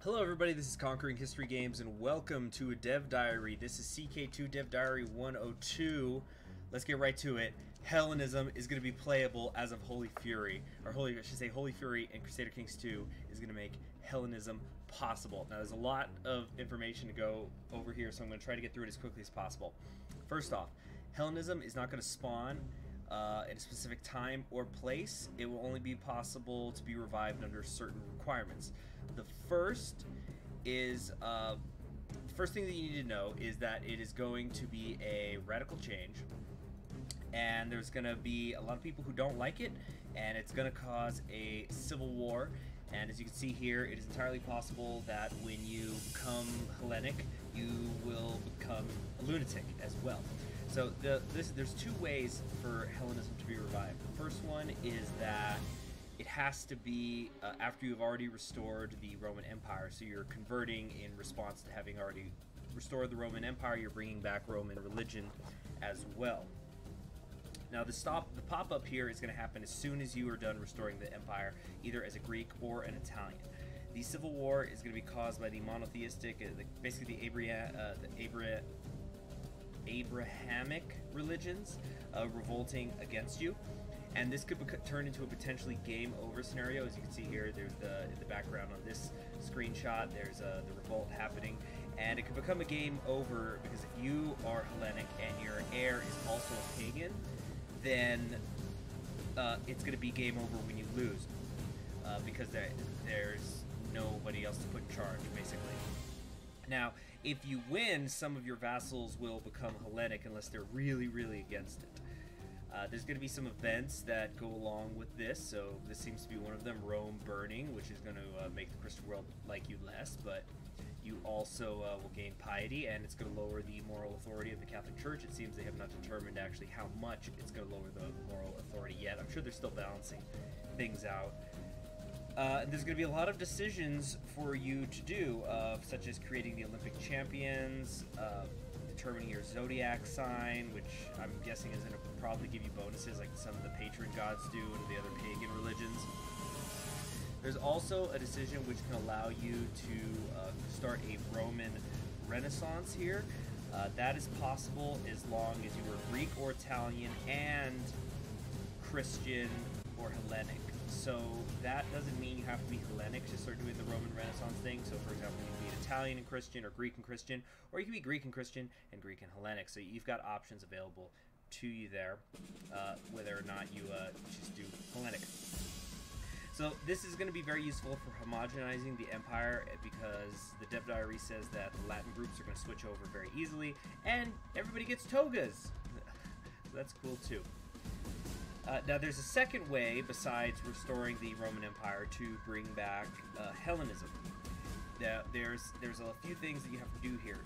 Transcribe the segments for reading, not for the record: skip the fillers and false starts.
Hello everybody, this is Conquering History Games and welcome to a Dev Diary. This is CK2 Dev Diary 102. Let's get right to it. Hellenism is going to be playable as of Holy Fury, or I should say Holy Fury and Crusader Kings 2 is going to make Hellenism possible. Now there's a lot of information to go over here, so I'm going to try to get through it as quickly as possible. First off, Hellenism is not going to spawn at a specific time or place. It will only be possible to be revived under certain requirements. The first is the first thing that you need to know is that it is going to be a radical change, and there's going to be a lot of people who don't like it, and it's going to cause a civil war. And as you can see here, it is entirely possible that when you become Hellenic, you will become a lunatic as well. So there's two ways for Hellenism to be revived. The first one is that it has to be after you've already restored the Roman Empire. So you're converting in response to having already restored the Roman Empire. You're bringing back Roman religion as well. Now the pop-up here is going to happen as soon as you are done restoring the empire, either as a Greek or an Italian. The civil war is going to be caused by the monotheistic, basically the Abrahamic religions revolting against you, and this could turn into a potentially game over scenario. As you can see here, there's in the background on this screenshot, there's the revolt happening, and it could become a game over because if you are Hellenic and your heir is also a pagan, then it's going to be game over when you lose because there's nobody else to put in charge, basically. Now, if you win, some of your vassals will become Hellenic unless they're really, really against it. There's going to be some events that go along with this, so this seems to be one of them, Rome burning, which is going to make the Christian world like you less, but you also will gain piety, and it's going to lower the moral authority of the Catholic Church. It seems they have not determined actually how much it's going to lower the moral authority yet. I'm sure they're still balancing things out. There's going to be a lot of decisions for you to do, such as creating the Olympic champions, determining your zodiac sign, which I'm guessing is going to probably give you bonuses like some of the patron gods do and the other pagan religions. There's also a decision which can allow you to start a Roman Renaissance here. That is possible as long as you were Greek or Italian and Christian or Hellenic. So that doesn't mean you have to be Hellenic to start doing the Roman Renaissance thing. So for example, you can be an Italian and Christian, or Greek and Christian, or you can be Greek and Christian and Greek and Hellenic. So you've got options available to you there, whether or not you just do Hellenic. So this is going to be very useful for homogenizing the empire because the Dev Diary says that the Latin groups are going to switch over very easily, and everybody gets togas. So that's cool too. Now there's a second way besides restoring the Roman Empire to bring back Hellenism. Now, there's a few things that you have to do here.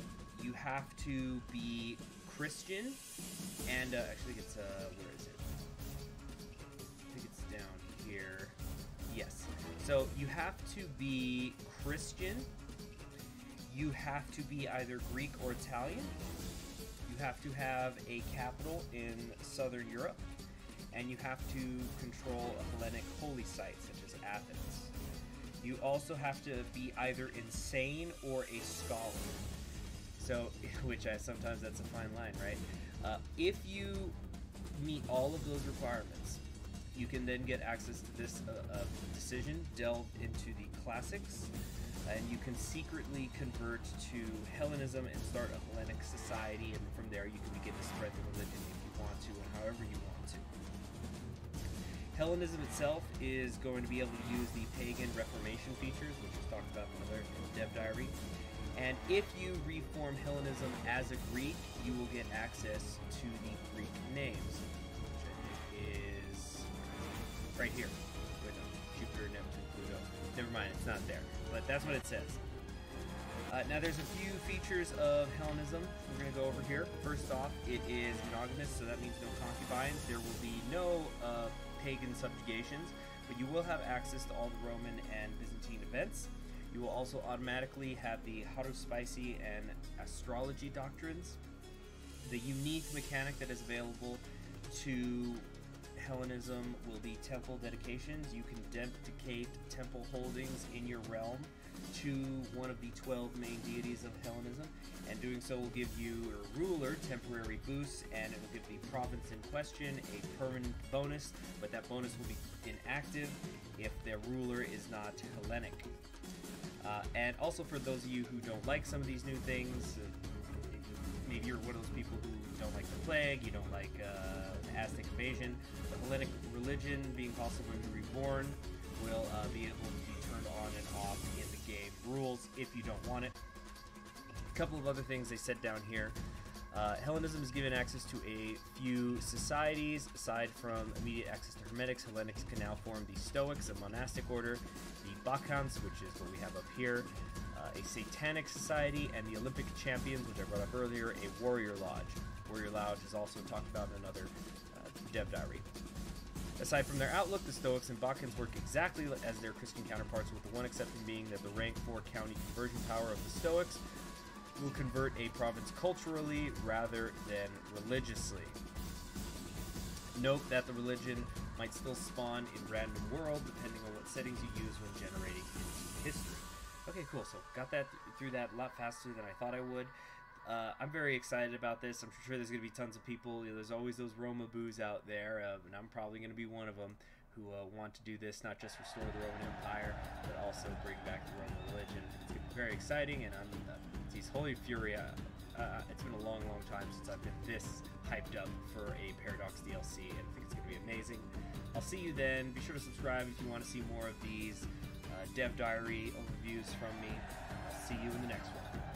You have to be Christian, and actually it's where is it? I think it's down here. Yes. So you have to be Christian. You have to be either Greek or Italian. You have to have a capital in Southern Europe. And you have to control a Hellenic holy site, such as Athens. You also have to be either insane or a scholar. So, which sometimes that's a fine line, right? If you meet all of those requirements, you can then get access to this decision, delve into the classics, and you can secretly convert to Hellenism and start a Hellenic society, and from there you can begin to spread the religion if you want to and however you want to. Hellenism itself is going to be able to use the pagan reformation features, which was talked about in another Dev Diary. And if you reform Hellenism as a Greek, you will get access to the Greek names, which I think is right here. Wait, no, Jupiter, Neptune, Pluto. Never mind, it's not there. But that's what it says. Now there's a few features of Hellenism we're going to go over here. First off, it is monogamous, so that means no concubines. There will be no pagan subjugations, but you will have access to all the Roman and Byzantine events. You will also automatically have the haruspice and astrology doctrines. The unique mechanic that is available to Hellenism will be temple dedications. You can dedicate temple holdings in your realm to one of the 12 main deities of Hellenism, and doing so will give you a ruler temporary boosts, and it will give the province in question a permanent bonus, but that bonus will be inactive if their ruler is not Hellenic. And also for those of you who don't like some of these new things, maybe you're one of those people who don't like the plague, you don't like the Aztec invasion, the Hellenic religion being possibly reborn will be able to be turned on and off in the game rules if you don't want it. A couple of other things they said down here. Hellenism is given access to a few societies. Aside from immediate access to Hermetics, Hellenics can now form the Stoics, a monastic order, the Bacchantes, which is what we have up here, a Satanic Society, and the Olympic Champions, which I brought up earlier, a Warrior Lodge. Warrior Lodge is also talked about in another dev diary. Aside from their outlook, the Stoics and Bacchantes work exactly as their Christian counterparts, with the one exception being that the rank 4 county conversion power of the Stoics will convert a province culturally rather than religiously. Note that the religion might still spawn in random world depending on what settings you use when generating its history. Okay, cool. So got that through that a lot faster than I thought I would. I'm very excited about this. I'm sure there's going to be tons of people. You know, there's always those Roma boos out there, and I'm probably going to be one of them who want to do this, not just restore the Roman Empire, but also bring back the Roman religion. It's going to be very exciting, and geez, holy fury, it's been a long, long time since I've been this hyped up for a Paradox DLC, and I think it's going to be amazing. I'll see you then. Be sure to subscribe if you want to see more of these dev diary overviews from me. I'll see you in the next one.